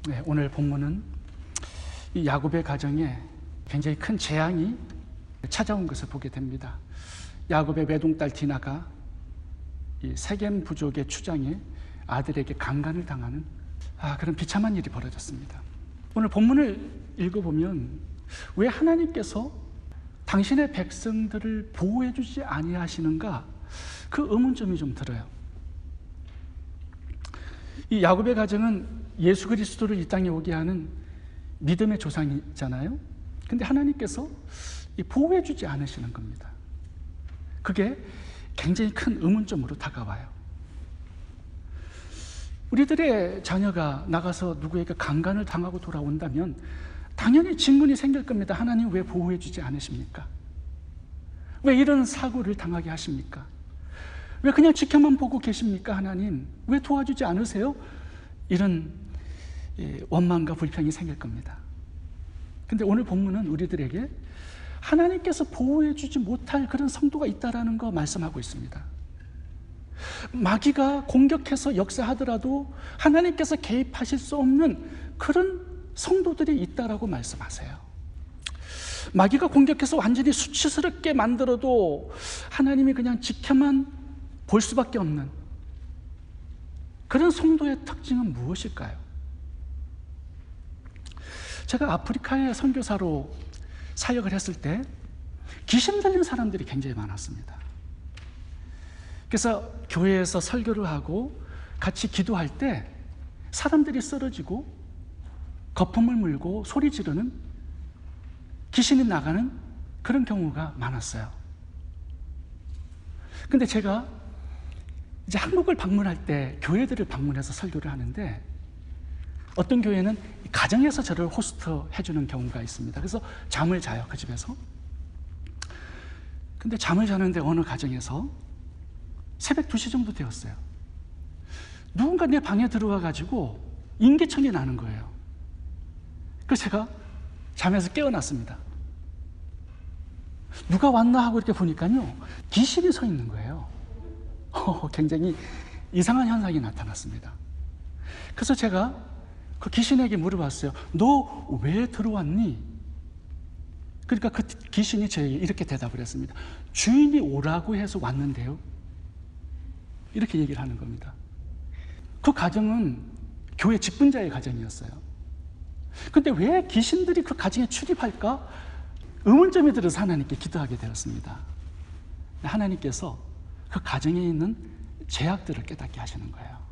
네, 오늘 본문은 이 야곱의 가정에 굉장히 큰 재앙이 찾아온 것을 보게 됩니다. 야곱의 외동딸 디나가 이 세겜 부족의 추장에 아들에게 강간을 당하는 그런 비참한 일이 벌어졌습니다. 오늘 본문을 읽어보면 왜 하나님께서 당신의 백성들을 보호해 주지 아니하시는가, 그 의문점이 좀 들어요. 이 야곱의 가정은 예수 그리스도를 이 땅에 오게 하는 믿음의 조상이잖아요. 근데 하나님께서 보호해 주지 않으시는 겁니다. 그게 굉장히 큰 의문점으로 다가와요. 우리들의 자녀가 나가서 누구에게 강간을 당하고 돌아온다면 당연히 질문이 생길 겁니다. 하나님 왜 보호해 주지 않으십니까? 왜 이런 사고를 당하게 하십니까? 왜 그냥 지켜만 보고 계십니까? 하나님 왜 도와주지 않으세요? 이런 원망과 불평이 생길 겁니다. 근데 오늘 본문은 우리들에게 하나님께서 보호해 주지 못할 그런 성도가 있다라는 거 말씀하고 있습니다. 마귀가 공격해서 역사하더라도 하나님께서 개입하실 수 없는 그런 성도들이 있다라고 말씀하세요. 마귀가 공격해서 완전히 수치스럽게 만들어도 하나님이 그냥 지켜만 볼 수밖에 없는 그런 성도의 특징은 무엇일까요? 제가 아프리카에 선교사로 사역을 했을 때 귀신 들린 사람들이 굉장히 많았습니다. 그래서 교회에서 설교를 하고 같이 기도할 때 사람들이 쓰러지고 거품을 물고 소리 지르는, 귀신이 나가는 그런 경우가 많았어요. 근데 제가 이제 한국을 방문할 때 교회들을 방문해서 설교를 하는데 어떤 교회는 가정에서 저를 호스트 해주는 경우가 있습니다. 그래서 잠을 자요, 그 집에서. 근데 잠을 자는데 어느 가정에서 새벽 2시 정도 되었어요. 누군가 내 방에 들어와 가지고 인기척이 나는 거예요. 그래서 제가 잠에서 깨어났습니다. 누가 왔나 하고 이렇게 보니까요, 귀신이 서 있는 거예요. 굉장히 이상한 현상이 나타났습니다. 그래서 제가 그 귀신에게 물어봤어요. 너 왜 들어왔니? 그러니까 그 귀신이 저에게 이렇게 대답을 했습니다. 주인이 오라고 해서 왔는데요. 이렇게 얘기를 하는 겁니다. 그 가정은 교회 직분자의 가정이었어요. 근데 왜 귀신들이 그 가정에 출입할까? 의문점이 들어서 하나님께 기도하게 되었습니다. 하나님께서 그 가정에 있는 죄악들을 깨닫게 하시는 거예요.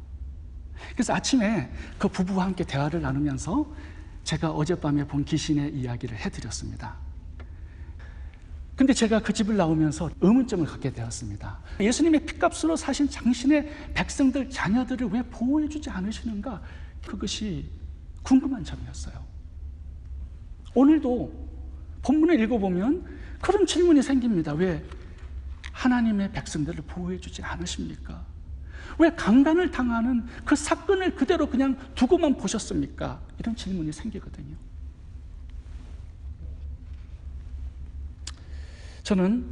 그래서 아침에 그 부부와 함께 대화를 나누면서 제가 어젯밤에 본 귀신의 이야기를 해드렸습니다. 근데 제가 그 집을 나오면서 의문점을 갖게 되었습니다. 예수님의 피값으로 사신 당신의 백성들, 자녀들을 왜 보호해 주지 않으시는가? 그것이 궁금한 점이었어요. 오늘도 본문을 읽어보면 그런 질문이 생깁니다. 왜 하나님의 백성들을 보호해 주지 않으십니까? 왜 강간을 당하는 그 사건을 그대로 그냥 두고만 보셨습니까? 이런 질문이 생기거든요. 저는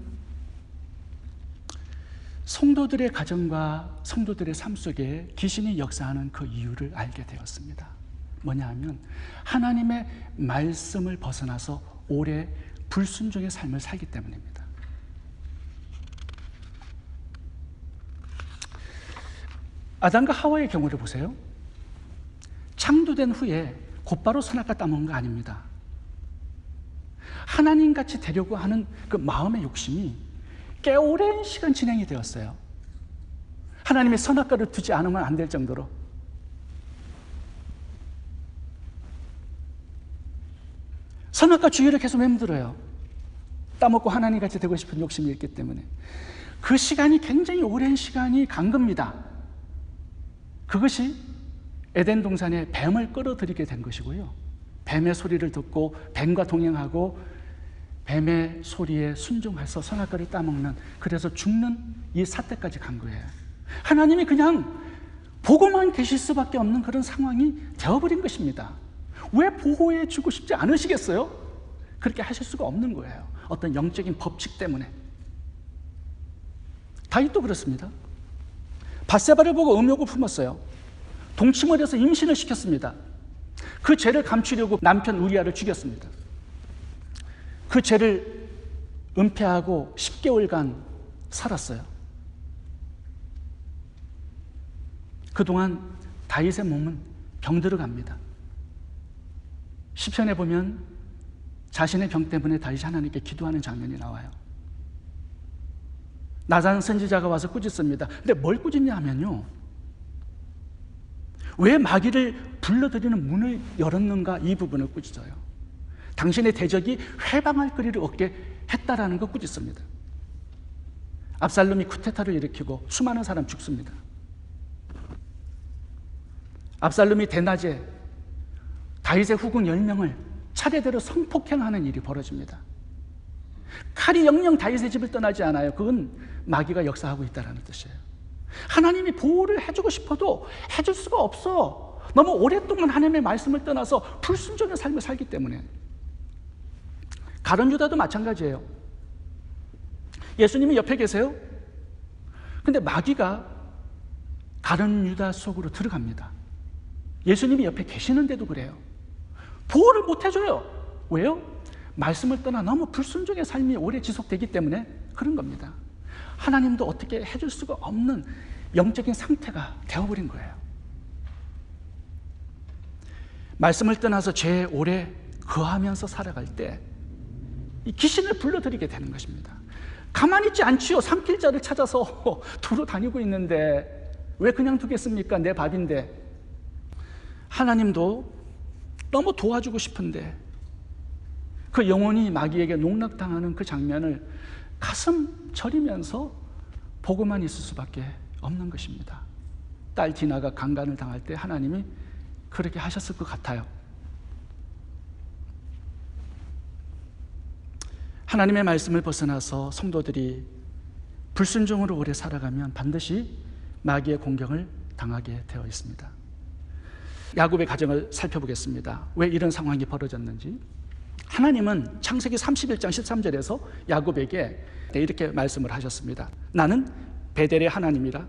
성도들의 가정과 성도들의 삶 속에 귀신이 역사하는 그 이유를 알게 되었습니다. 뭐냐 하면 하나님의 말씀을 벗어나서 오래 불순종의 삶을 살기 때문입니다. 아담과 하와의 경우를 보세요. 창조된 후에 곧바로 선악과 따먹은 거 아닙니다. 하나님같이 되려고 하는 그 마음의 욕심이 꽤 오랜 시간 진행이 되었어요. 하나님의 선악과를 두지 않으면 안 될 정도로. 선악과 주의를 계속 맴돌아요. 따먹고 하나님같이 되고 싶은 욕심이 있기 때문에. 그 시간이 굉장히 오랜 시간이 간 겁니다. 그것이 에덴 동산에 뱀을 끌어들이게 된 것이고요. 뱀의 소리를 듣고 뱀과 동행하고 뱀의 소리에 순종해서 선악과를 따먹는, 그래서 죽는 이 사태까지 간 거예요. 하나님이 그냥 보고만 계실 수밖에 없는 그런 상황이 되어버린 것입니다. 왜 보호해 주고 싶지 않으시겠어요? 그렇게 하실 수가 없는 거예요. 어떤 영적인 법칙 때문에. 다윗도 그렇습니다. 밧세바를 보고 음욕을 품었어요. 동침을 해서 임신을 시켰습니다. 그 죄를 감추려고 남편 우리아를 죽였습니다. 그 죄를 은폐하고 10개월간 살았어요. 그동안 다윗의 몸은 병들어 갑니다. 시편에 보면 자신의 병 때문에 다윗이 하나님께 기도하는 장면이 나와요. 나단 선지자가 와서 꾸짖습니다. 근데 뭘 꾸짖냐 하면요, 왜 마귀를 불러들이는 문을 열었는가, 이 부분을 꾸짖어요. 당신의 대적이 회방할 거리를 얻게 했다라는 거 꾸짖습니다. 압살롬이 쿠데타를 일으키고 수많은 사람 죽습니다. 압살롬이 대낮에 다윗의 후궁 10명을 차례대로 성폭행하는 일이 벌어집니다. 칼이 영영 다윗의 집을 떠나지 않아요. 그건 마귀가 역사하고 있다는 뜻이에요. 하나님이 보호를 해주고 싶어도 해줄 수가 없어. 너무 오랫동안 하나님의 말씀을 떠나서 불순종의 삶을 살기 때문에. 가룟 유다도 마찬가지예요. 예수님이 옆에 계세요. 근데 마귀가 가룟 유다 속으로 들어갑니다. 예수님이 옆에 계시는데도 그래요. 보호를 못 해줘요. 왜요? 말씀을 떠나 너무 불순종의 삶이 오래 지속되기 때문에 그런 겁니다. 하나님도 어떻게 해줄 수가 없는 영적인 상태가 되어버린 거예요. 말씀을 떠나서 죄에 오래 거하면서 살아갈 때 이 귀신을 불러들이게 되는 것입니다. 가만히 있지 않지요. 삼킬 자를 찾아서 두루 다니고 있는데 왜 그냥 두겠습니까? 내 밥인데. 하나님도 너무 도와주고 싶은데 그 영혼이 마귀에게 농락당하는 그 장면을 가슴 저리면서 보고만 있을 수밖에 없는 것입니다. 딸 디나가 강간을 당할 때 하나님이 그렇게 하셨을 것 같아요. 하나님의 말씀을 벗어나서 성도들이 불순종으로 오래 살아가면 반드시 마귀의 공격을 당하게 되어 있습니다. 야곱의 가정을 살펴보겠습니다. 왜 이런 상황이 벌어졌는지. 하나님은 창세기 31장 13절에서 야곱에게 이렇게 말씀을 하셨습니다. 나는 베델의 하나님이라.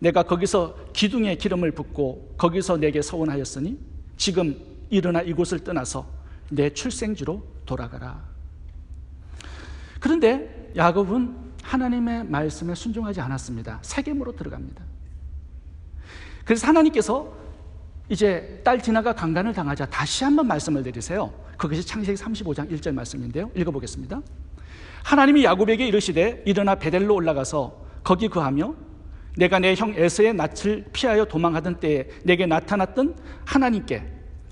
내가 거기서 기둥에 기름을 붓고 거기서 내게 서원하였으니 지금 일어나 이곳을 떠나서 내 출생지로 돌아가라. 그런데 야곱은 하나님의 말씀에 순종하지 않았습니다. 세겜으로 들어갑니다. 그래서 하나님께서 이제 딸 디나가 강간을 당하자 다시 한번 말씀을 드리세요. 그것이 창세기 35장 1절 말씀인데요. 읽어보겠습니다. 하나님이 야곱에게 이르시되 일어나 베델로 올라가서 거기 거하며 내가 내 형 에서의 낯을 피하여 도망하던 때에 내게 나타났던 하나님께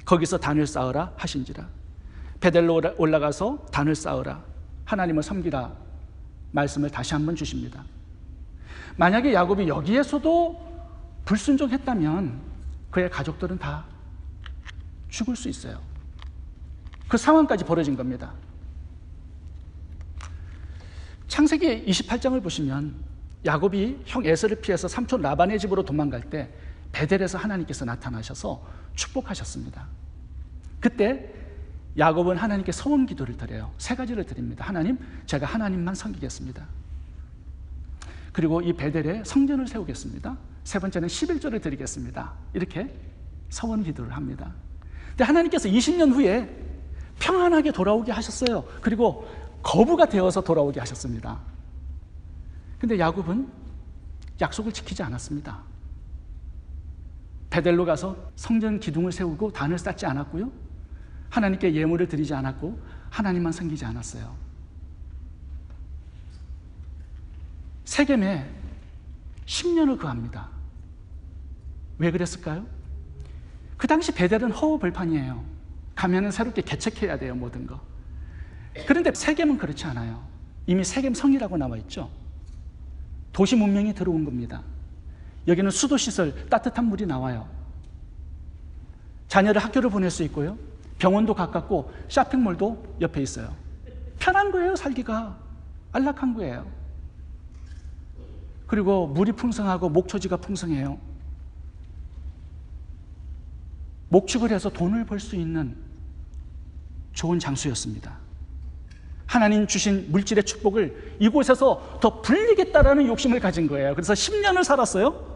거기서 단을 쌓으라 하신지라. 베델로 올라가서 단을 쌓으라, 하나님을 섬기라 말씀을 다시 한번 주십니다. 만약에 야곱이 여기에서도 불순종했다면 그의 가족들은 다 죽을 수 있어요. 그 상황까지 벌어진 겁니다. 창세기 28장을 보시면 야곱이 형 에서를 피해서 삼촌 라반의 집으로 도망갈 때 베델에서 하나님께서 나타나셔서 축복하셨습니다. 그때 야곱은 하나님께 서원 기도를 드려요. 세 가지를 드립니다. 하나님, 제가 하나님만 섬기겠습니다. 그리고 이 베델에 성전을 세우겠습니다. 세 번째는 11조를 드리겠습니다. 이렇게 서원 기도를 합니다. 근데 하나님께서 20년 후에 평안하게 돌아오게 하셨어요. 그리고 거부가 되어서 돌아오게 하셨습니다. 근데 야곱은 약속을 지키지 않았습니다. 베델로 가서 성전 기둥을 세우고 단을 쌓지 않았고요, 하나님께 예물을 드리지 않았고 하나님만 섬기지 않았어요. 세겜에 10년을 거합니다. 왜 그랬을까요? 그 당시 베델은 허허벌판이에요. 가면은 새롭게 개척해야 돼요, 모든 거. 그런데 세겜은 그렇지 않아요. 이미 세겜 성이라고 나와 있죠. 도시 문명이 들어온 겁니다. 여기는 수도시설, 따뜻한 물이 나와요. 자녀를 학교를 보낼 수 있고요, 병원도 가깝고 쇼핑몰도 옆에 있어요. 편한 거예요, 살기가. 안락한 거예요. 그리고 물이 풍성하고 목초지가 풍성해요. 목축을 해서 돈을 벌 수 있는 좋은 장소였습니다. 하나님 주신 물질의 축복을 이곳에서 더 불리겠다라는 욕심을 가진 거예요. 그래서 10년을 살았어요.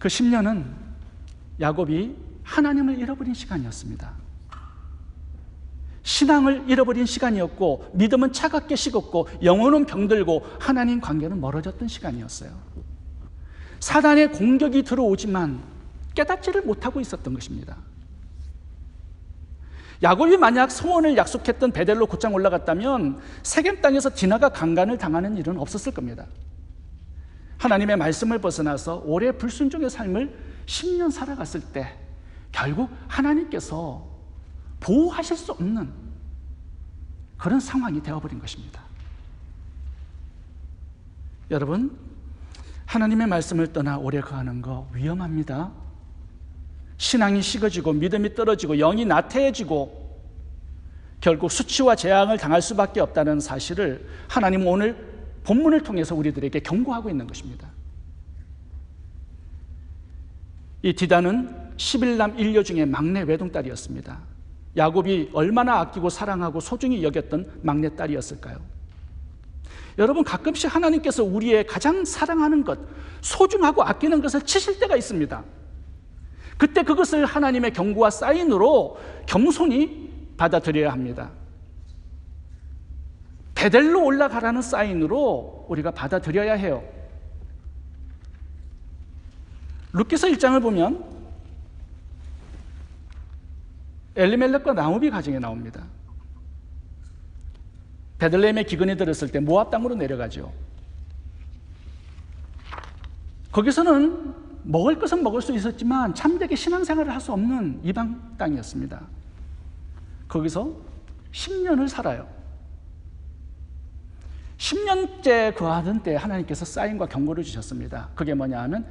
그 10년은 야곱이 하나님을 잃어버린 시간이었습니다. 신앙을 잃어버린 시간이었고, 믿음은 차갑게 식었고, 영혼은 병들고, 하나님 관계는 멀어졌던 시간이었어요. 사단의 공격이 들어오지만 깨닫지를 못하고 있었던 것입니다. 야곱이 만약 소원을 약속했던 베델로 곧장 올라갔다면 세겜 땅에서 디나가 강간을 당하는 일은 없었을 겁니다. 하나님의 말씀을 벗어나서 오래 불순종의 삶을 10년 살아갔을 때 결국 하나님께서 보호하실 수 없는 그런 상황이 되어버린 것입니다. 여러분, 하나님의 말씀을 떠나 오래 거하는 거 위험합니다. 신앙이 식어지고 믿음이 떨어지고 영이 나태해지고 결국 수치와 재앙을 당할 수밖에 없다는 사실을 하나님은 오늘 본문을 통해서 우리들에게 경고하고 있는 것입니다. 이 디다는 11남 1녀 중에 막내 외동딸이었습니다. 야곱이 얼마나 아끼고 사랑하고 소중히 여겼던 막내딸이었을까요? 여러분, 가끔씩 하나님께서 우리의 가장 사랑하는 것, 소중하고 아끼는 것을 치실 때가 있습니다. 그때 그것을 하나님의 경고와 사인으로 겸손히 받아들여야 합니다. 베델로 올라가라는 사인으로 우리가 받아들여야 해요. 룻기서 1장을 보면 엘리멜렉과 나오미 가정에 나옵니다. 베들레헴에 기근이 들었을 때 모압 땅으로 내려가죠. 거기서는 먹을 것은 먹을 수 있었지만 참되게 신앙생활을 할 수 없는 이방 땅이었습니다. 거기서 10년을 살아요. 10년째 거하던 때 하나님께서 사인과 경고를 주셨습니다. 그게 뭐냐 하면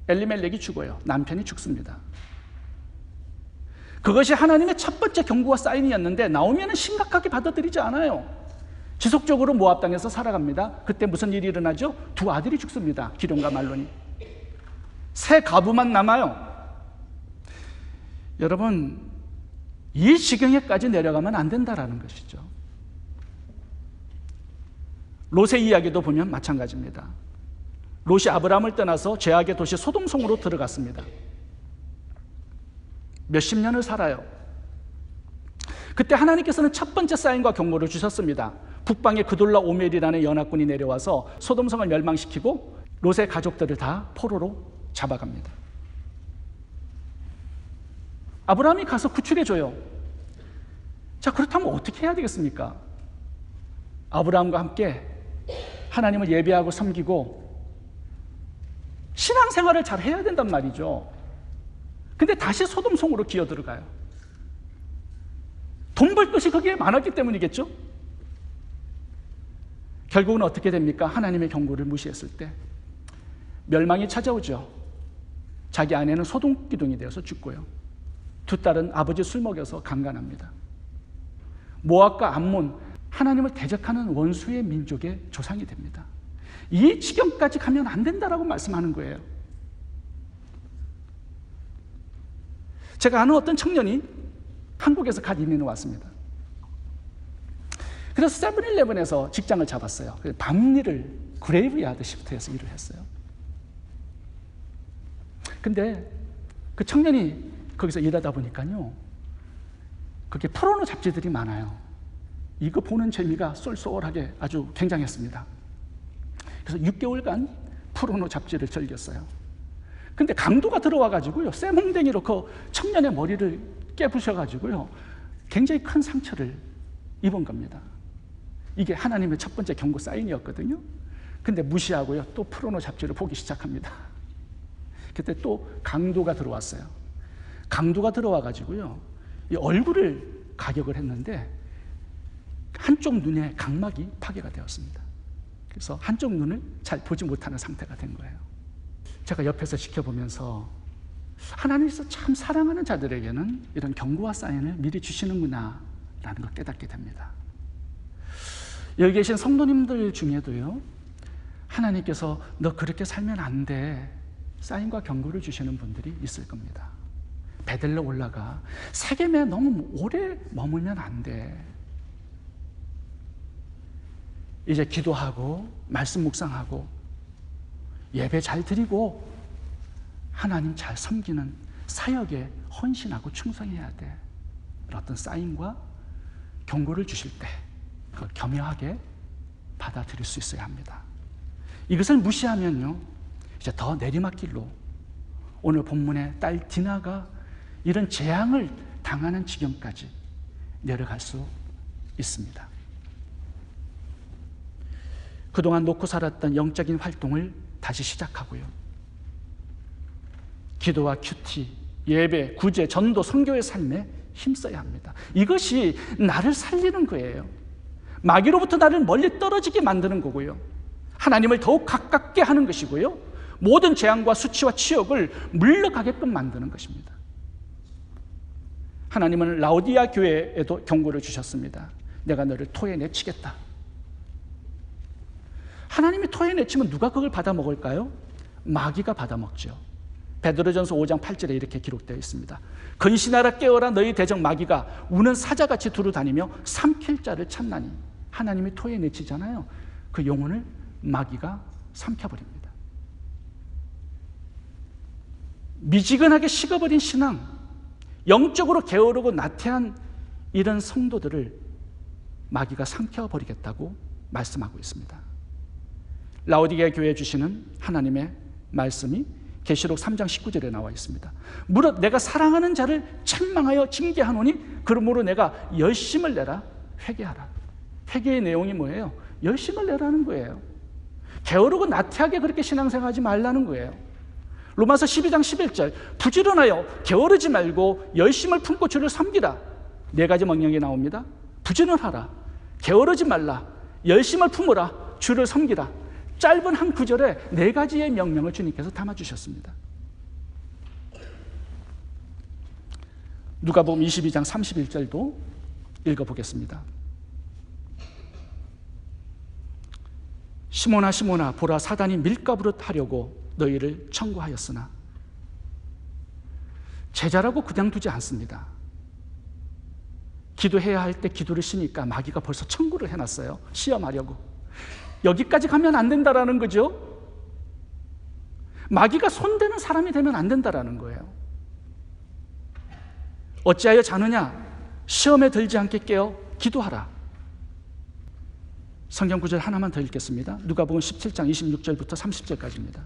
엘리멜렉이 죽어요. 남편이 죽습니다. 그것이 하나님의 첫 번째 경고와 사인이었는데 나오미는 심각하게 받아들이지 않아요. 지속적으로 모압 땅에서 살아갑니다. 그때 무슨 일이 일어나죠? 두 아들이 죽습니다. 기런과 말론이. 새 가부만 남아요. 여러분, 이 지경에까지 내려가면 안 된다라는 것이죠. 롯의 이야기도 보면 마찬가지입니다. 롯이 아브라함을 떠나서 죄악의 도시 소돔성으로 들어갔습니다. 몇십 년을 살아요. 그때 하나님께서는 첫 번째 사인과 경고를 주셨습니다. 북방에 그돌라 오멜이라는 연합군이 내려와서 소돔성을 멸망시키고 롯의 가족들을 다 포로로 잡아갑니다. 아브라함이 가서 구출해줘요. 자, 그렇다면 어떻게 해야 되겠습니까? 아브라함과 함께 하나님을 예배하고 섬기고 신앙생활을 잘 해야 된단 말이죠. 근데 다시 소돔성으로 기어 들어가요. 돈 벌 것이 거기에 많았기 때문이겠죠? 결국은 어떻게 됩니까? 하나님의 경고를 무시했을 때 멸망이 찾아오죠. 자기 아내는 소돔기둥이 되어서 죽고요. 두 딸은 아버지 술 먹여서 강간합니다. 모압과 암몬, 하나님을 대적하는 원수의 민족의 조상이 됩니다. 이 지경까지 가면 안 된다라고 말씀하는 거예요. 제가 아는 어떤 청년이 한국에서 갓 이민을 왔습니다. 그래서 세븐일레븐에서 직장을 잡았어요. 밤일을 그레이브야드 시프트에서 일을 했어요. 근데 그 청년이 거기서 일하다 보니까요, 그게 포르노 잡지들이 많아요. 이거 보는 재미가 쏠쏠하게 아주 굉장했습니다. 그래서 6개월간 포르노 잡지를 즐겼어요. 근데 강도가 들어와가지고요, 쇠몽댕이로 그 청년의 머리를 깨부셔가지고요, 굉장히 큰 상처를 입은 겁니다. 이게 하나님의 첫 번째 경고 사인이었거든요. 근데 무시하고요, 또 포르노 잡지를 보기 시작합니다. 그때 또 강도가 들어왔어요. 강도가 들어와가지고요, 이 얼굴을 가격을 했는데 한쪽 눈에 각막이 파괴가 되었습니다. 그래서 한쪽 눈을 잘 보지 못하는 상태가 된 거예요. 제가 옆에서 지켜보면서 하나님께서 참 사랑하는 자들에게는 이런 경고와 사인을 미리 주시는구나 라는 걸 깨닫게 됩니다. 여기 계신 성도님들 중에도요, 하나님께서 너 그렇게 살면 안 돼 사인과 경고를 주시는 분들이 있을 겁니다. 베델로 올라가. 세겜에 너무 오래 머물면 안 돼. 이제 기도하고 말씀 묵상하고 예배 잘 드리고 하나님 잘 섬기는 사역에 헌신하고 충성해야 돼. 어떤 사인과 경고를 주실 때 그걸 겸허하게 받아들일 수 있어야 합니다. 이것을 무시하면요, 이제 더 내리막길로 오늘 본문의 딸 디나가 이런 재앙을 당하는 지경까지 내려갈 수 있습니다. 그동안 놓고 살았던 영적인 활동을 다시 시작하고요, 기도와 큐티, 예배, 구제, 전도, 선교의 삶에 힘써야 합니다. 이것이 나를 살리는 거예요. 마귀로부터 나를 멀리 떨어지게 만드는 거고요, 하나님을 더욱 가깝게 하는 것이고요, 모든 재앙과 수치와 치욕을 물러가게끔 만드는 것입니다. 하나님은 라오디아 교회에도 경고를 주셨습니다. 내가 너를 토에 내치겠다. 하나님이 토에 내치면 누가 그걸 받아먹을까요? 마귀가 받아먹죠. 베드로전서 5장 8절에 이렇게 기록되어 있습니다. 근신하라 깨어라, 너희 대적 마귀가 우는 사자같이 두루다니며 삼킬 자를 찾나니. 하나님이 토에 내치잖아요. 그 영혼을 마귀가 삼켜버립니다. 미지근하게 식어버린 신앙, 영적으로 게으르고 나태한 이런 성도들을 마귀가 삼켜버리겠다고 말씀하고 있습니다. 라오디게아 교회에 주시는 하나님의 말씀이 계시록 3장 19절에 나와 있습니다. 무릇 내가 사랑하는 자를 책망하여 징계하노니 그러므로 내가 열심을 내라, 회개하라. 회개의 내용이 뭐예요? 열심을 내라는 거예요. 게으르고 나태하게 그렇게 신앙생활하지 말라는 거예요. 로마서 12장 11절, 부지런하여 게으르지 말고 열심을 품고 주를 섬기라. 4가지 명령이 나옵니다. 부지런하라, 게으르지 말라, 열심을 품으라, 주를 섬기라. 짧은 한 구절에 4가지의 명령을 주님께서 담아주셨습니다. 누가복음 22장 31절도 읽어보겠습니다. 시몬아 시몬아, 보라 사단이 밀가부릇 하려고 너희를 청구하였으나. 제자라고 그냥 두지 않습니다. 기도해야 할 때 기도를 쉬니까 마귀가 벌써 청구를 해놨어요. 시험하려고. 여기까지 가면 안 된다라는 거죠. 마귀가 손대는 사람이 되면 안 된다라는 거예요. 어찌하여 자느냐? 시험에 들지 않게 깨어 기도하라. 성경 구절 하나만 더 읽겠습니다. 누가복음 17장 26절부터 30절까지입니다.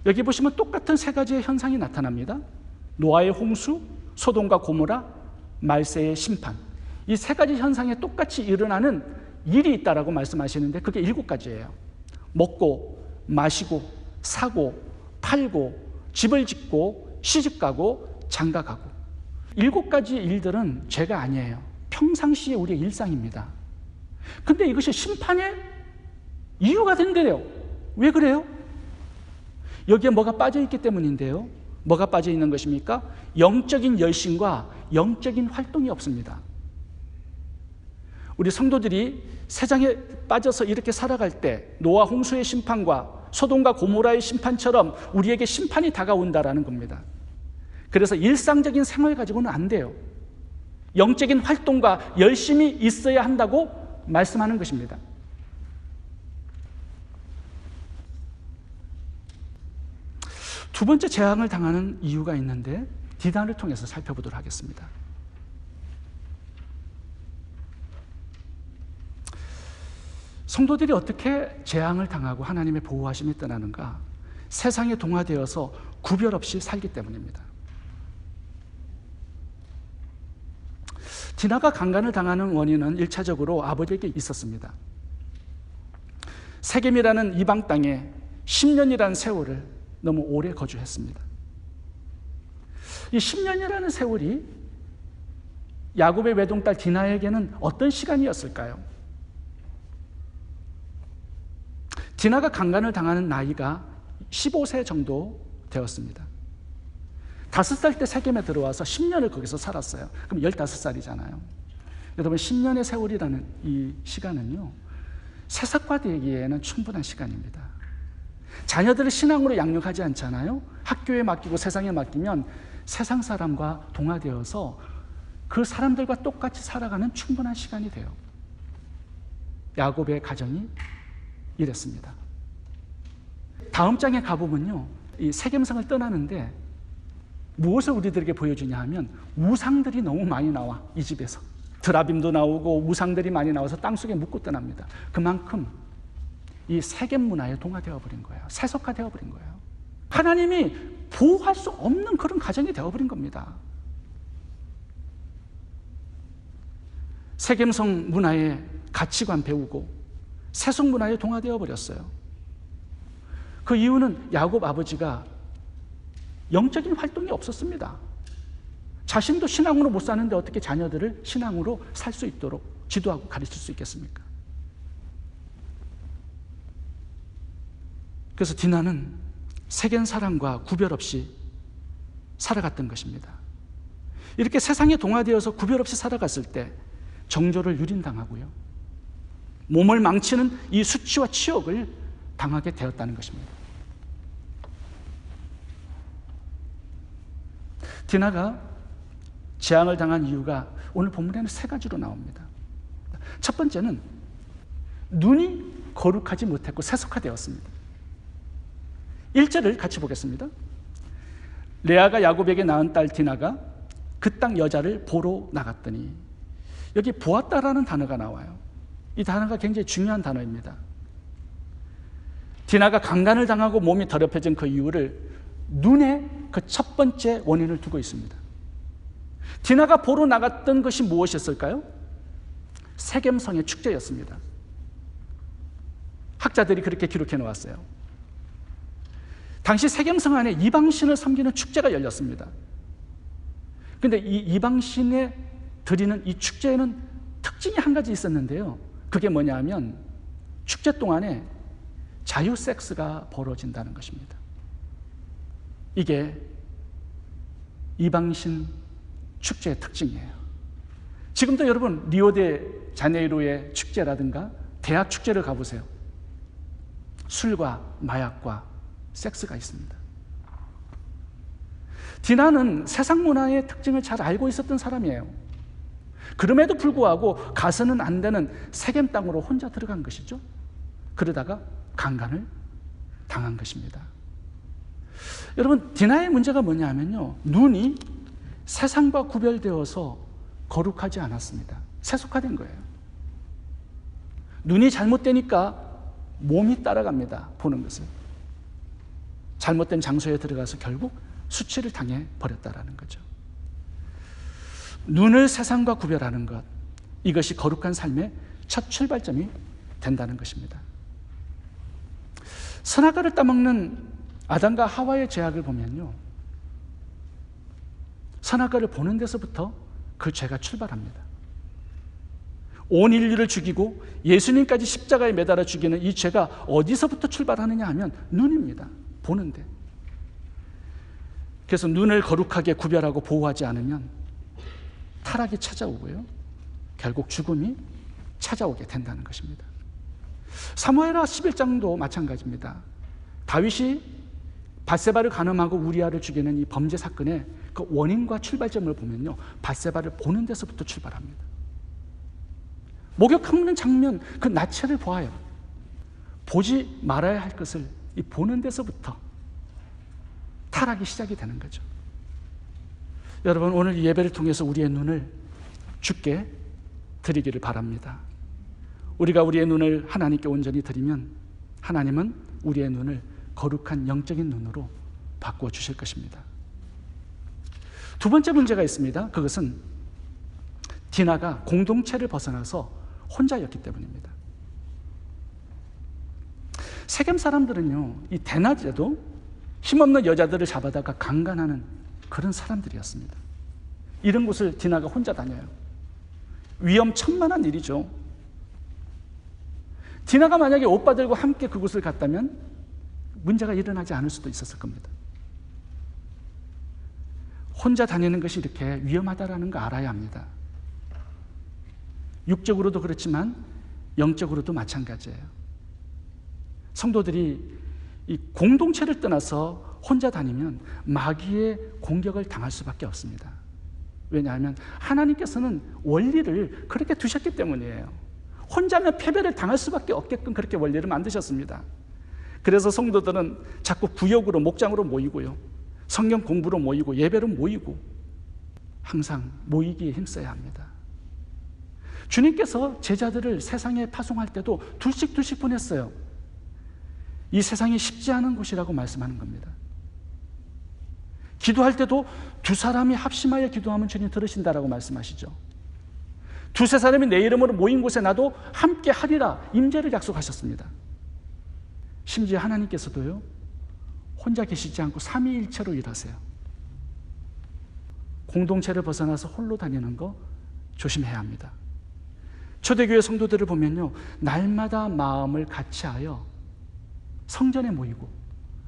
여기 보시면 똑같은 3가지의 현상이 나타납니다. 노아의 홍수, 소돔과 고모라, 말세의 심판. 이 3가지 현상에 똑같이 일어나는 일이 있다라고 말씀하시는데 그게 7가지예요. 먹고, 마시고, 사고, 팔고, 집을 짓고, 시집가고, 장가가고. 7가지 일들은 죄가 아니에요. 평상시에 우리의 일상입니다. 근데 이것이 심판의 이유가 된대요. 왜 그래요? 여기에 뭐가 빠져있기 때문인데요. 뭐가 빠져있는 것입니까? 영적인 열심과 영적인 활동이 없습니다. 우리 성도들이 세상에 빠져서 이렇게 살아갈 때 노아 홍수의 심판과 소돔과 고모라의 심판처럼 우리에게 심판이 다가온다라는 겁니다. 그래서 일상적인 생활 가지고는 안 돼요. 영적인 활동과 열심이 있어야 한다고 말씀하는 것입니다. 두 번째 재앙을 당하는 이유가 있는데 디나를 통해서 살펴보도록 하겠습니다. 성도들이 어떻게 재앙을 당하고 하나님의 보호하심이 떠나는가? 세상에 동화되어서 구별 없이 살기 때문입니다. 디나가 강간을 당하는 원인은 1차적으로 아버지에게 있었습니다. 세겜이라는 이방 땅에 10년이라는 세월을 너무 오래 거주했습니다. 이 10년이라는 세월이 야곱의 외동딸 디나에게는 어떤 시간이었을까요? 디나가 강간을 당하는 나이가 15세 정도 되었습니다. 5살 때 세겜에 들어와서 10년을 거기서 살았어요. 그럼 15살이잖아요. 여러분 10년의 세월이라는 이 시간은요, 세삭화되기에는 충분한 시간입니다. 자녀들을 신앙으로 양육하지 않잖아요. 학교에 맡기고 세상에 맡기면 세상 사람과 동화되어서 그 사람들과 똑같이 살아가는 충분한 시간이 돼요. 야곱의 가정이 이랬습니다. 다음 장에 가보면요, 이 세겜성을 떠나는데 무엇을 우리들에게 보여주냐 하면 우상들이 너무 많이 나와. 이 집에서 드라빔도 나오고 우상들이 많이 나와서 땅속에 묻고 떠납니다. 그만큼 이 세겜 문화에 동화되어 버린 거예요. 세속화되어 버린 거예요. 하나님이 보호할 수 없는 그런 가정이 되어버린 겁니다. 세겜성 문화의 가치관 배우고 세속 문화에 동화되어 버렸어요. 그 이유는 야곱 아버지가 영적인 활동이 없었습니다. 자신도 신앙으로 못 사는데 어떻게 자녀들을 신앙으로 살 수 있도록 지도하고 가르칠 수 있겠습니까? 그래서 디나는 세겜 사람과 구별 없이 살아갔던 것입니다. 이렇게 세상에 동화되어서 구별 없이 살아갔을 때 정조를 유린당하고요, 몸을 망치는 이 수치와 치욕을 당하게 되었다는 것입니다. 디나가 재앙을 당한 이유가 오늘 본문에는 세 가지로 나옵니다. 첫 번째는 눈이 거룩하지 못했고 세속화되었습니다. 1절을 같이 보겠습니다. 레아가 야곱에게 낳은 딸 디나가 그 땅 여자를 보러 나갔더니, 여기 보았다라는 단어가 나와요. 이 단어가 굉장히 중요한 단어입니다. 디나가 강간을 당하고 몸이 더럽혀진 그 이유를 눈에 그 첫 번째 원인을 두고 있습니다. 디나가 보러 나갔던 것이 무엇이었을까요? 세겜성의 축제였습니다. 학자들이 그렇게 기록해 놓았어요. 당시 세겜성 안에 이방신을 섬기는 축제가 열렸습니다. 그런데 이 이방신에 드리는 이 축제에는 특징이 한 가지 있었는데요. 그게 뭐냐 하면 축제 동안에 자유 섹스가 벌어진다는 것입니다. 이게 이방신 축제의 특징이에요. 지금도 여러분 리오데 자네이루의 축제라든가 대학 축제를 가보세요. 술과 마약과 섹스가 있습니다. 디나는 세상 문화의 특징을 잘 알고 있었던 사람이에요. 그럼에도 불구하고 가서는 안 되는 세겜 땅으로 혼자 들어간 것이죠. 그러다가 강간을 당한 것입니다. 여러분, 디나의 문제가 뭐냐면요, 눈이 세상과 구별되어서 거룩하지 않았습니다. 세속화된 거예요. 눈이 잘못되니까 몸이 따라갑니다. 보는 것을. 잘못된 장소에 들어가서 결국 수치를 당해 버렸다라는 거죠. 눈을 세상과 구별하는 것, 이것이 거룩한 삶의 첫 출발점이 된다는 것입니다. 선악과를 따먹는 아담과 하와의 죄악을 보면요, 선악과를 보는 데서부터 그 죄가 출발합니다. 온 인류를 죽이고 예수님까지 십자가에 매달아 죽이는 이 죄가 어디서부터 출발하느냐 하면 눈입니다. 보는데. 그래서 눈을 거룩하게 구별하고 보호하지 않으면 타락이 찾아오고요, 결국 죽음이 찾아오게 된다는 것입니다. 사무엘하 11장도 마찬가지입니다. 다윗이 밧세바를 간음하고 우리아를 죽이는 이 범죄 사건의 그 원인과 출발점을 보면요, 밧세바를 보는 데서부터 출발합니다. 목욕하는 장면, 그 나체를 보아요. 보지 말아야 할 것을 이 보는 데서부터 타락이 시작이 되는 거죠. 여러분, 오늘 이 예배를 통해서 우리의 눈을 주께 드리기를 바랍니다. 우리가 우리의 눈을 하나님께 온전히 드리면 하나님은 우리의 눈을 거룩한 영적인 눈으로 바꾸어 주실 것입니다. 두 번째 문제가 있습니다. 그것은 디나가 공동체를 벗어나서 혼자였기 때문입니다. 세겜 사람들은요, 이 대낮에도 힘없는 여자들을 잡아다가 강간하는 그런 사람들이었습니다. 이런 곳을 디나가 혼자 다녀요. 위험천만한 일이죠. 디나가 만약에 오빠들과 함께 그곳을 갔다면 문제가 일어나지 않을 수도 있었을 겁니다. 혼자 다니는 것이 이렇게 위험하다라는 거 알아야 합니다. 육적으로도 그렇지만 영적으로도 마찬가지예요. 성도들이 이 공동체를 떠나서 혼자 다니면 마귀의 공격을 당할 수밖에 없습니다. 왜냐하면 하나님께서는 원리를 그렇게 두셨기 때문이에요. 혼자면 패배를 당할 수밖에 없게끔 그렇게 원리를 만드셨습니다. 그래서 성도들은 자꾸 구역으로, 목장으로 모이고요, 성경 공부로 모이고, 예배로 모이고, 항상 모이기에 힘써야 합니다. 주님께서 제자들을 세상에 파송할 때도 둘씩 보냈어요. 이 세상이 쉽지 않은 곳이라고 말씀하는 겁니다. 기도할 때도 두 사람이 합심하여 기도하면 주님 들으신다라고 말씀하시죠. 두세 사람이 내 이름으로 모인 곳에 나도 함께 하리라 임재를 약속하셨습니다. 심지어 하나님께서도요, 혼자 계시지 않고 삼위일체로 일하세요. 공동체를 벗어나서 홀로 다니는 거 조심해야 합니다. 초대교회 성도들을 보면요, 날마다 마음을 같이하여 성전에 모이고,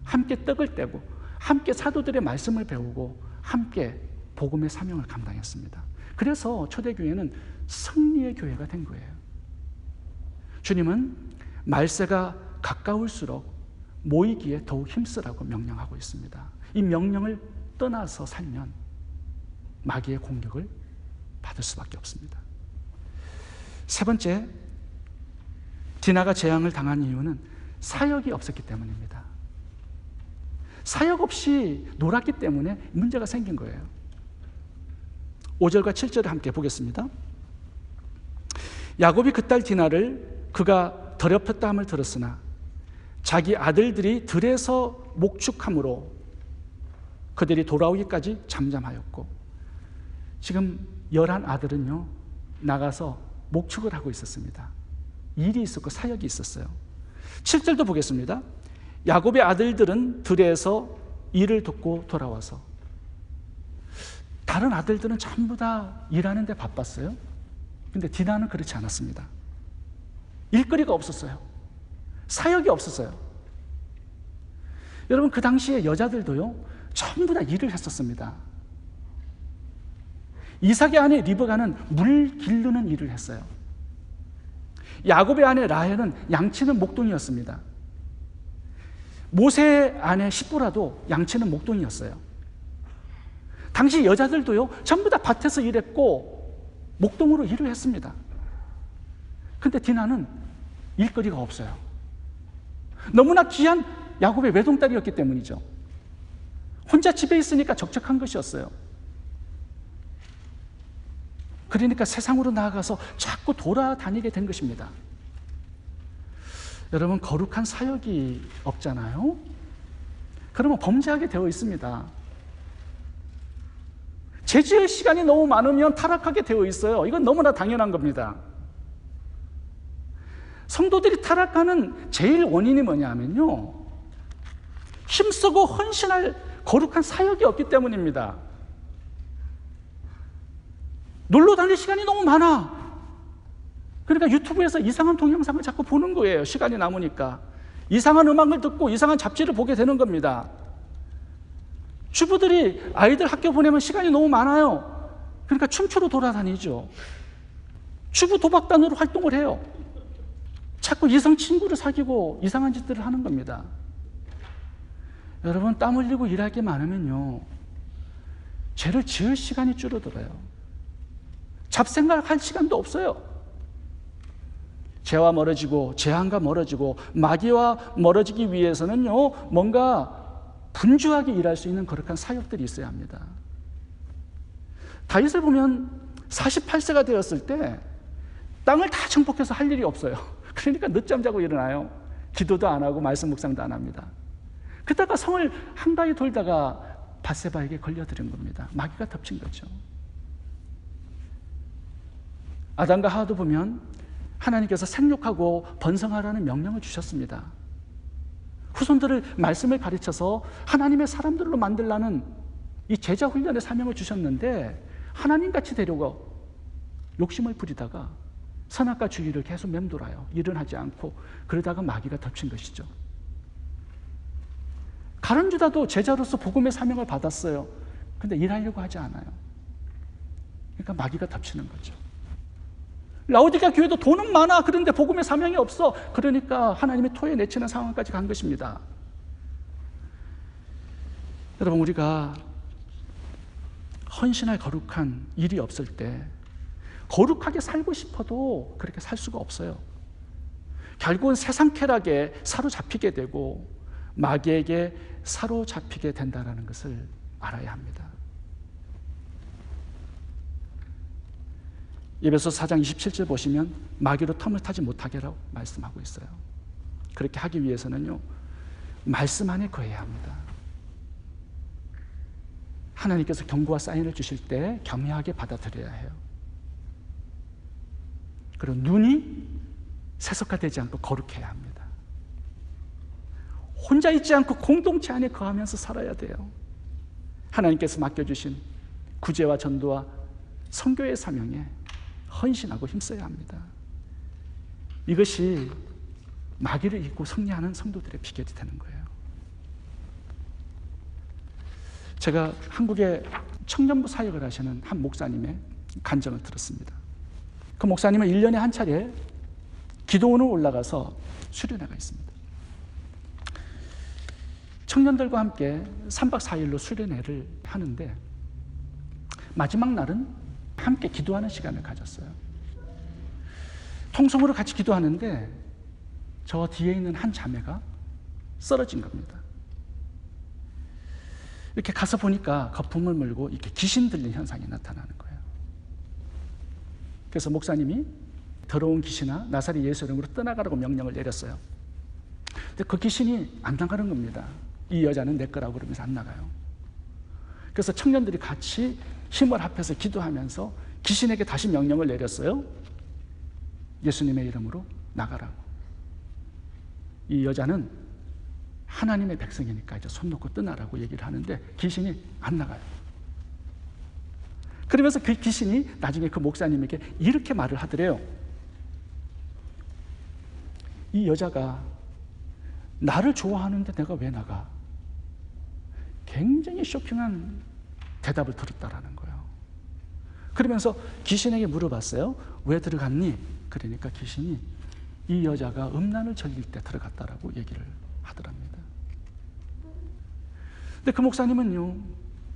함께 떡을 떼고, 함께 사도들의 말씀을 배우고, 함께 복음의 사명을 감당했습니다. 그래서 초대교회는 승리의 교회가 된 거예요. 주님은 말세가 가까울수록 모이기에 더욱 힘쓰라고 명령하고 있습니다. 이 명령을 떠나서 살면 마귀의 공격을 받을 수밖에 없습니다. 세 번째, 디나가 재앙을 당한 이유는 사역이 없었기 때문입니다. 사역 없이 놀았기 때문에 문제가 생긴 거예요. 5절과 7절을 함께 보겠습니다. 야곱이 그 딸 디나를 그가 더럽혔다 함을 들었으나 자기 아들들이 들에서 목축함으로 그들이 돌아오기까지 잠잠하였고, 지금 11아들은요 나가서 목축을 하고 있었습니다. 일이 있었고 사역이 있었어요. 7절도 보겠습니다. 야곱의 아들들은 들에서 일을 돕고 돌아와서, 다른 아들들은 전부 다 일하는 데 바빴어요. 근데 디나는 그렇지 않았습니다. 일거리가 없었어요. 사역이 없었어요. 여러분, 그 당시에 여자들도요 전부 다 일을 했었습니다. 이삭의 아내 리브가는 물 기르는 일을 했어요. 야곱의 아내 라헬은 양치는 목동이었습니다. 모세의 아내 시보라도 양치는 목동이었어요. 당시 여자들도요 전부 다 밭에서 일했고 목동으로 일을 했습니다. 근데 디나는 일거리가 없어요. 너무나 귀한 야곱의 외동딸이었기 때문이죠. 혼자 집에 있으니까 적적한 것이었어요. 그러니까 세상으로 나아가서 자꾸 돌아다니게 된 것입니다. 여러분, 거룩한 사역이 없잖아요? 그러면 범죄하게 되어 있습니다. 죄지을 시간이 너무 많으면 타락하게 되어 있어요. 이건 너무나 당연한 겁니다. 성도들이 타락하는 제일 원인이 뭐냐면요, 힘쓰고 헌신할 거룩한 사역이 없기 때문입니다. 놀러 다닐 시간이 너무 많아. 그러니까 유튜브에서 이상한 동영상을 자꾸 보는 거예요. 시간이 남으니까. 이상한 음악을 듣고 이상한 잡지를 보게 되는 겁니다. 주부들이 아이들 학교 보내면 시간이 너무 많아요. 그러니까 춤추러 돌아다니죠. 주부 도박단으로 활동을 해요. 자꾸 이성 친구를 사귀고 이상한 짓들을 하는 겁니다. 여러분, 땀 흘리고 일할 게 많으면요 죄를 지을 시간이 줄어들어요. 잡생각할 시간도 없어요. 죄와 멀어지고 재앙과 멀어지고 마귀와 멀어지기 위해서는요 뭔가 분주하게 일할 수 있는 거룩한 사역들이 있어야 합니다. 다윗을 보면 48세가 되었을 때 땅을 다 정복해서 할 일이 없어요. 그러니까 늦잠 자고 일어나요. 기도도 안 하고 말씀 묵상도 안 합니다. 그러다가 성을 한가히 돌다가 밧세바에게 걸려들은 겁니다. 마귀가 덮친 거죠. 아담과 하와도 보면 하나님께서 생육하고 번성하라는 명령을 주셨습니다. 후손들을 말씀을 가르쳐서 하나님의 사람들로 만들라는 이 제자 훈련의 사명을 주셨는데, 하나님같이 되려고 욕심을 부리다가 선악과 주의를 계속 맴돌아요. 일은 하지 않고. 그러다가 마귀가 덮친 것이죠. 가룟유다도 제자로서 복음의 사명을 받았어요. 근데 일하려고 하지 않아요. 그러니까 마귀가 덮치는 거죠. 라오디게아 교회도 돈은 많아. 그런데 복음의 사명이 없어. 그러니까 하나님의 토에 내치는 상황까지 간 것입니다. 여러분, 우리가 헌신할 거룩한 일이 없을 때 거룩하게 살고 싶어도 그렇게 살 수가 없어요. 결국은 세상 쾌락에 사로잡히게 되고 마귀에게 사로잡히게 된다는 것을 알아야 합니다. 에베소서 4장 27절 보시면 마귀로 틈을 타지 못하게라고 말씀하고 있어요. 그렇게 하기 위해서는요, 말씀 안에 거해야 합니다. 하나님께서 경고와 사인을 주실 때 겸허하게 받아들여야 해요. 그리고 눈이 세속화되지 않고 거룩해야 합니다. 혼자 있지 않고 공동체 안에 거하면서 살아야 돼요. 하나님께서 맡겨주신 구제와 전도와 선교의 사명에 헌신하고 힘써야 합니다. 이것이 마귀를 이기고 승리하는 성도들의 비결이 되는 거예요. 제가 한국의 청년부 사역을 하시는 한 목사님의 간증을 들었습니다. 그 목사님은 1년에 한 차례 기도원을 올라가서 수련회가 있습니다. 청년들과 함께 3박 4일로 수련회를 하는데 마지막 날은 함께 기도하는 시간을 가졌어요. 통성으로 같이 기도하는데 저 뒤에 있는 한 자매가 쓰러진 겁니다. 이렇게 가서 보니까 거품을 물고 이렇게 귀신 들린 현상이 나타나는 거예요. 그래서 목사님이 더러운 귀신아 나사렛 예수 이름으로 떠나가라고 명령을 내렸어요. 근데 그 귀신이 안 나가는 겁니다. 이 여자는 내 거라고 그러면서 안 나가요. 그래서 청년들이 같이 힘을 합해서 기도하면서 귀신에게 다시 명령을 내렸어요. 예수님의 이름으로 나가라고. 이 여자는 하나님의 백성이니까 이제 손 놓고 떠나라고 얘기를 하는데 귀신이 안 나가요. 그러면서 그 귀신이 나중에 그 목사님에게 이렇게 말을 하더래요. 이 여자가 나를 좋아하는데 내가 왜 나가? 굉장히 쇼킹한 대답을 들었다라는 거예요. 그러면서 귀신에게 물어봤어요. 왜 들어갔니? 그러니까 귀신이 이 여자가 음란을 즐길 때 들어갔다라고 얘기를 하더랍니다. 근데 그 목사님은요,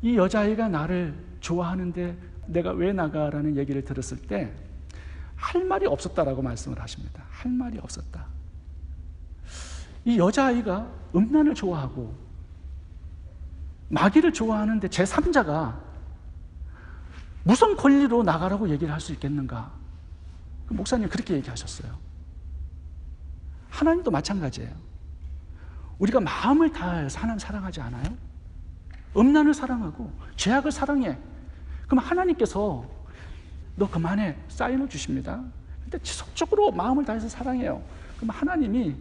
이 여자아이가 나를 좋아하는데 내가 왜 나가라는 얘기를 들었을 때 할 말이 없었다라고 말씀을 하십니다. 할 말이 없었다. 이 여자아이가 음란을 좋아하고 마귀를 좋아하는데 제3자가 무슨 권리로 나가라고 얘기를 할 수 있겠는가? 그 목사님 그렇게 얘기하셨어요. 하나님도 마찬가지예요. 우리가 마음을 다해서 하나님 사랑하지 않아요? 음란을 사랑하고 죄악을 사랑해. 그럼 하나님께서 너 그만해 사인을 주십니다. 근데 지속적으로 마음을 다해서 사랑해요. 그럼 하나님이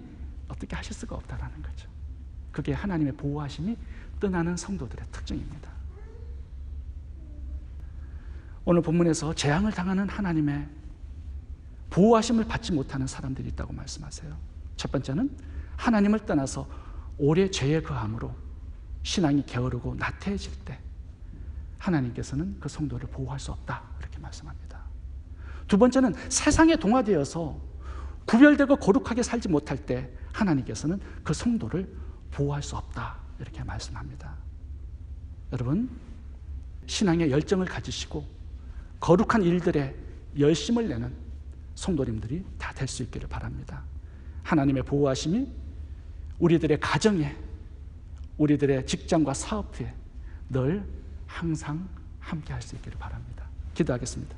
어떻게 하실 수가 없다라는 거죠. 그게 하나님의 보호하심이 떠나는 성도들의 특징입니다. 오늘 본문에서 재앙을 당하는 하나님의 보호하심을 받지 못하는 사람들이 있다고 말씀하세요. 첫 번째는 하나님을 떠나서 오래 죄에 거함으로 신앙이 게으르고 나태해질 때 하나님께서는 그 성도를 보호할 수 없다 이렇게 말씀합니다. 두 번째는 세상에 동화되어서 구별되고 거룩하게 살지 못할 때 하나님께서는 그 성도를 보호할 수 없다 이렇게 말씀합니다. 여러분, 신앙의 열정을 가지시고 거룩한 일들에 열심을 내는 성도님들이 다 될 수 있기를 바랍니다. 하나님의 보호하심이 우리들의 가정에, 우리들의 직장과 사업에 늘 항상 함께 할 수 있기를 바랍니다. 기도하겠습니다.